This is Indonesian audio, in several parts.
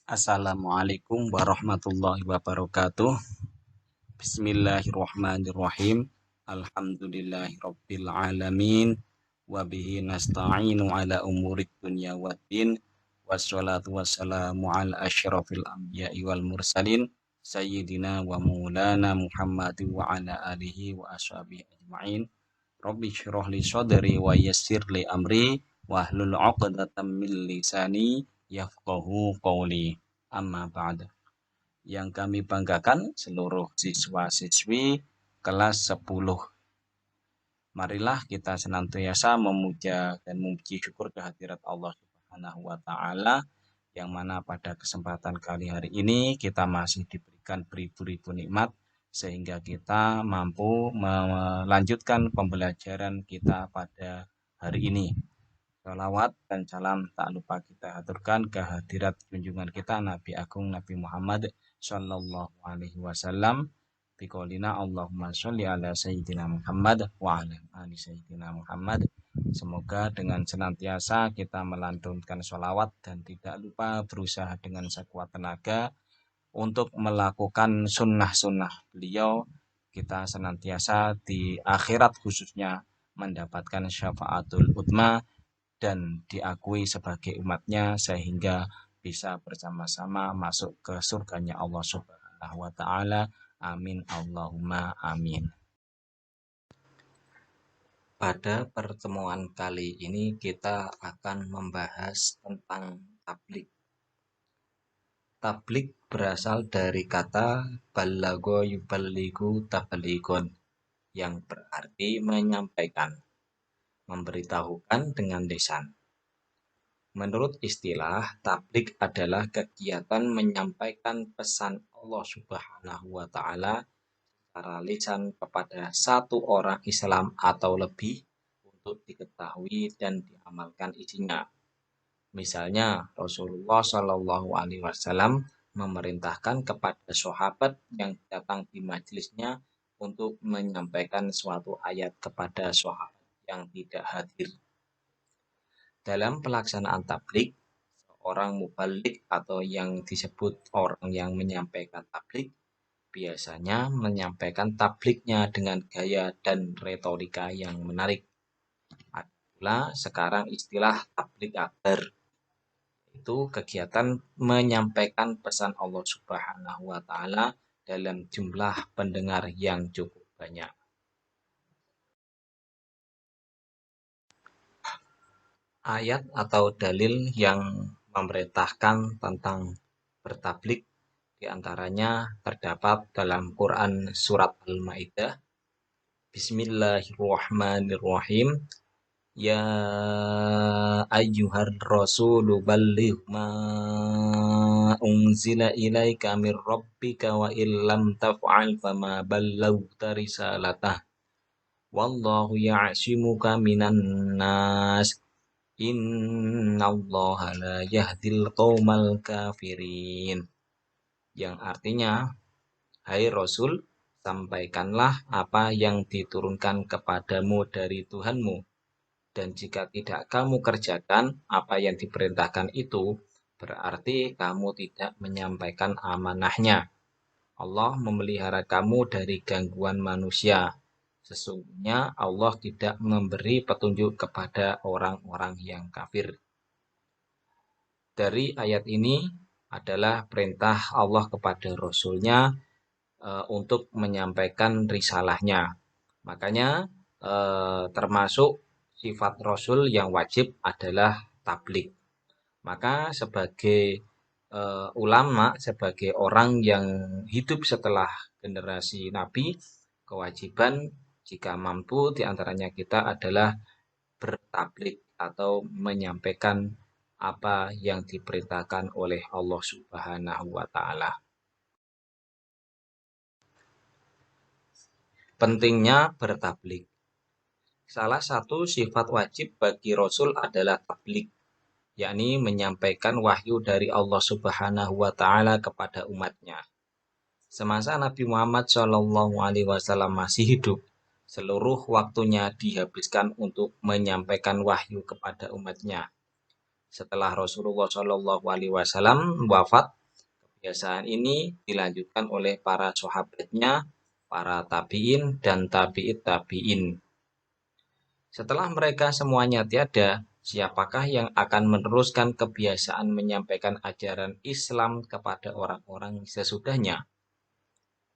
Assalamualaikum warahmatullahi wabarakatuh. Bismillahirrahmanirrahim. Alhamdulillahirabbil alamin. Wa bihi nasta'inu ala umurid dunya waddin. Wassalatu wassalamu ala asyrafil anbiya'i wal mursalin sayyidina wa maulana Muhammadin wa ala alihi wa ashabihi ajma'in. Rabbi syrah li sadri wa yassir li amri wahlul 'uqdatam min lisani yafqahu qawli. Amma ba'd. Yang kami banggakan seluruh siswa-siswi kelas 10. Marilah kita senantiasa memuja dan memuji syukur kehadirat Allah Subhanahu wa taala yang mana pada kesempatan kali hari ini kita masih diberikan beribu-ribu nikmat sehingga kita mampu melanjutkan pembelajaran kita pada hari ini. Salawat dan salam tak lupa kita aturkan kehadirat junjungan kita Nabi Agung Nabi Muhammad Sallallahu Alaihi Wasallam. Biqaulina Allahumma sholli ala Sayyidina Muhammad wa ala ali Sayyidina Muhammad. Semoga dengan senantiasa kita melantunkan sholawat dan tidak lupa berusaha dengan sekuat tenaga untuk melakukan sunnah-sunnah beliau. Kita senantiasa di akhirat khususnya mendapatkan syafaatul utma dan diakui sebagai umatnya sehingga bisa bersama-sama masuk ke surganya Allah Subhanahu wa taala. Amin Allahumma amin. Pada pertemuan kali ini kita akan membahas tentang tablik. Tablik berasal dari kata balagha yuballighu tablighun yang berarti menyampaikan, memberitahukan dengan lisan. Menurut istilah, tablik adalah kegiatan menyampaikan pesan Allah Subhanahu wa taala secara lisan kepada satu orang Islam atau lebih untuk diketahui dan diamalkan isinya. Misalnya, Rasulullah Shallallahu alaihi wasallam memerintahkan kepada sahabat yang datang di majelisnya untuk menyampaikan suatu ayat kepada sahabat yang tidak hadir. Dalam pelaksanaan tablik, seorang mubalik atau yang disebut orang yang menyampaikan tablik biasanya menyampaikan tabliknya dengan gaya dan retorika yang menarik. Adalah sekarang istilah tablik akbar, itu kegiatan menyampaikan pesan Allah Subhanahu wa taala dalam jumlah pendengar yang cukup banyak. Ayat atau dalil yang memerintahkan tentang bertablik diantaranya terdapat dalam Quran surat Al-Maidah. Bismillahirrahmanirrahim. Ya ayyuhar rasulu balligh ma unzila ilaika mir rabbika wa illam taf'al fama ballaghta risalatah. Wallahu ya'simuka minan nas. Innallaha la yahdil qaumal kafirin. Yang artinya, hai Rasul, sampaikanlah apa yang diturunkan kepadamu dari Tuhanmu. Dan jika tidak kamu kerjakan apa yang diperintahkan itu, berarti kamu tidak menyampaikan amanahnya. Allah memelihara kamu dari gangguan manusia. Sesungguhnya Allah tidak memberi petunjuk kepada orang-orang yang kafir. Dari ayat ini adalah perintah Allah kepada Rasul-Nya untuk menyampaikan risalahnya. Makanya termasuk sifat Rasul yang wajib adalah tablik. Maka sebagai ulama, sebagai orang yang hidup setelah generasi Nabi, kewajiban jika mampu diantaranya kita adalah bertablik atau menyampaikan apa yang diperintahkan oleh Allah Subhanahu wa taala. Pentingnya bertablik. Salah satu sifat wajib bagi Rasul adalah tablik, yakni menyampaikan wahyu dari Allah Subhanahu wa taala kepada umatnya. Semasa Nabi Muhammad SAW masih hidup, seluruh waktunya dihabiskan untuk menyampaikan wahyu kepada umatnya. setelah Rasulullah Shallallahu Alaihi Wasallam wafat, kebiasaan ini dilanjutkan oleh para sahabatnya, para tabiin dan tabi'it tabiin. Setelah mereka semuanya tiada, siapakah yang akan meneruskan kebiasaan menyampaikan ajaran Islam kepada orang-orang sesudahnya?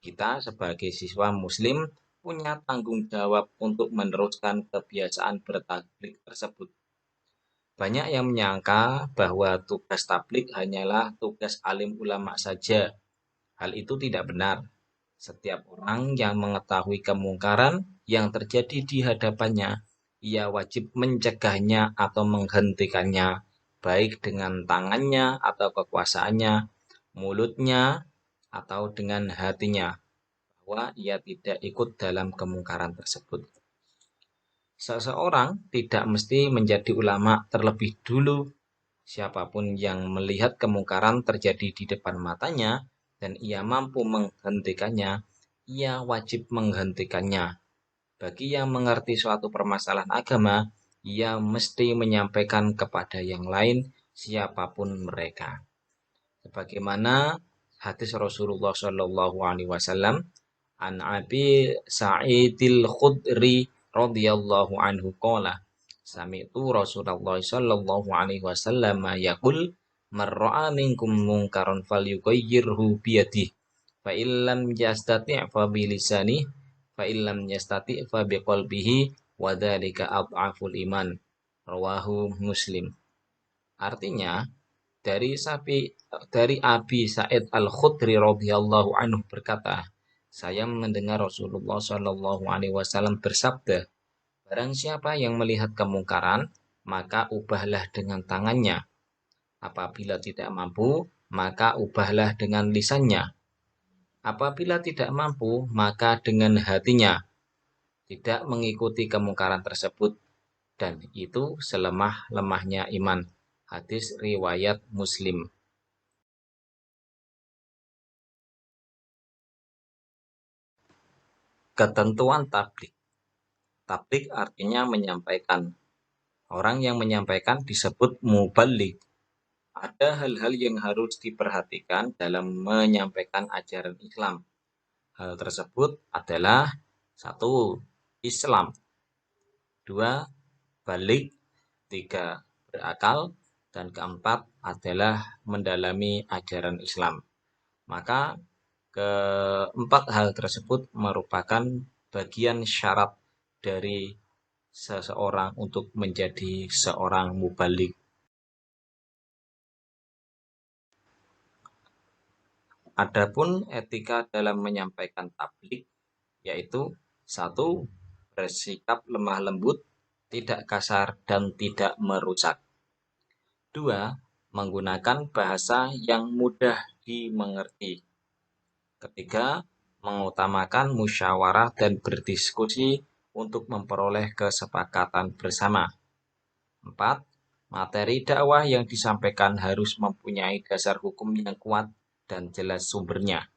Kita sebagai siswa muslim punya tanggung jawab untuk meneruskan kebiasaan bertablik tersebut. Banyak yang menyangka bahwa tugas tablik hanyalah tugas alim ulama saja. Hal itu tidak benar. Setiap orang yang mengetahui kemungkaran yang terjadi di hadapannya, ia wajib mencegahnya atau menghentikannya, baik dengan tangannya atau kekuasaannya, mulutnya, atau dengan hatinya, bahwa ia tidak ikut dalam kemungkaran tersebut. Seseorang tidak mesti menjadi ulama terlebih dulu. Siapapun yang melihat kemungkaran terjadi di depan matanya dan ia mampu menghentikannya, ia wajib menghentikannya. Bagi yang mengerti suatu permasalahan agama, ia mesti menyampaikan kepada yang lain, siapapun mereka. Sebagaimana hadis Rasulullah Shallallahu Alaihi Wasallam, an Abi Sa'idil Khudri radhiyallahu anhu qala, sami'tu Rasulullah Shallallahu Alaihi Wasallam yaqul, man ra'a minkum munkaran falyughayyirhu biyadihi, fa illam yastati' fa bilisanihi, fa illam yastati' fa biqalbihi, wa dzalika adhaful iman. Rawahu Muslim. Artinya, dari Abi Sa'id Al-Khudri radhiyallahu anhu berkata, saya mendengar Rasulullah Shallallahu Alaihi Wasallam bersabda, barang siapa yang melihat kemungkaran, maka ubahlah dengan tangannya. Apabila tidak mampu, maka ubahlah dengan lisannya. Apabila tidak mampu, maka dengan hatinya. Tidak mengikuti kemungkaran tersebut, dan itu selemah-lemahnya iman. Hadis riwayat Muslim. Ketentuan tablik. Tablik artinya menyampaikan. Orang yang menyampaikan disebut muballigh. Ada hal-hal yang harus diperhatikan dalam menyampaikan ajaran Islam. Hal tersebut adalah 1. Islam, 2. Balik, 3. Berakal, dan keempat adalah mendalami ajaran Islam. Maka keempat hal tersebut merupakan bagian syarat dari seseorang untuk menjadi seorang mubaligh. Adapun etika dalam menyampaikan tabligh, yaitu 1. Bersikap lemah lembut, tidak kasar dan tidak merusak. 2. Menggunakan bahasa yang mudah dimengerti. 3. Mengutamakan musyawarah dan berdiskusi untuk memperoleh kesepakatan bersama. 4. Materi dakwah yang disampaikan harus mempunyai dasar hukum yang kuat dan jelas sumbernya.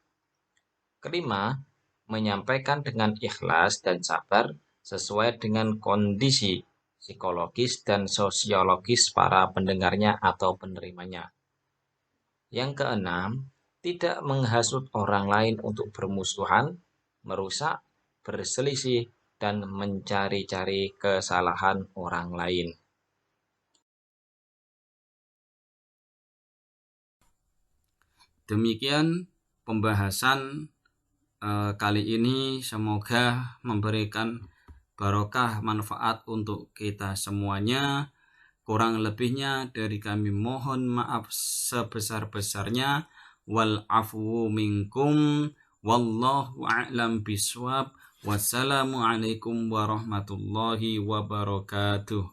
5. Menyampaikan dengan ikhlas dan sabar sesuai dengan kondisi psikologis dan sosiologis para pendengarnya atau penerimanya. Yang keenam, tidak menghasut orang lain untuk bermusuhan, merusak, berselisih, dan mencari-cari kesalahan orang lain. Demikian pembahasan kali ini, semoga memberikan barokah manfaat untuk kita semuanya. Kurang lebihnya dari kami mohon maaf sebesar-besarnya. Wal afu minkum, wallahu a'lam bishawab. Wassalamualaikum warahmatullahi wabarakatuh.